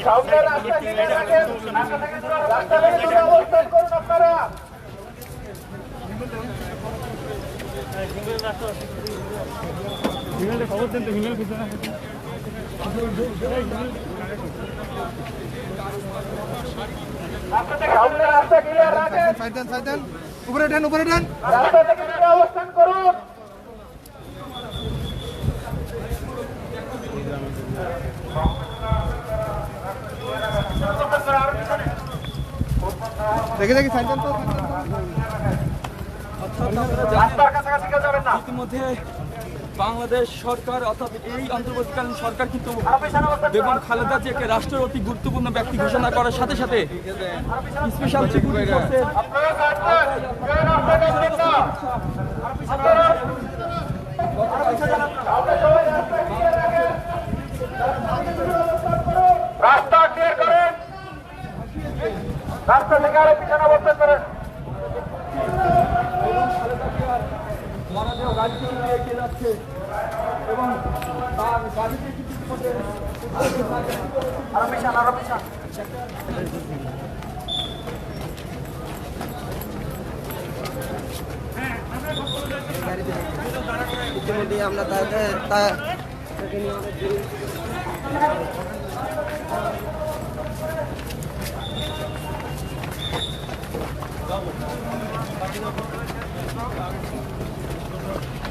সামনে রাস্তা ক্লিয়ার রাখেন, রাস্তা থেকে দূরে অবস্থান করুন আপনারা। খবর দেন তো হিমেল পিছনে সামনে রাস্তা ক্লিয়ার রাখেন, সাইডেন উপরে দেন রাস্তা থেকে দূরে অবস্থান করুন। দেখে সাইডেন তো রাস্তার কাছাকাছি কেউ যাবেন না। ইতিমধ্যে বাংলাদেশ সরকার অর্থাৎ এই অন্তর্বর্তীকালীন সরকার কিন্তু বেগম খালেদা জিয়াকে রাষ্ট্রের অতি গুরুত্বপূর্ণ ব্যক্তি ঘোষণা করার সাথে সাথে স্পেশাল সিকিউরিটি ফোর্সের আপনারা থাকবেন, কেউ রাস্তা যাবেন না। আপনারা সামনে সবাই রাস্তা ক্লিয়ার রাখেন, রাস্তা ক্লিয়ার করেন, রাস্তা থেকে আরো পিছনে অবস্থান করেন। মরদেহ গাড়ি থেকে নিয়ে এগিয়ে যাচ্ছে এবং তার গাড়িতে কিছু মধ্যে আরো পিছান, আরো পিছান। ইতিমধ্যে আমরা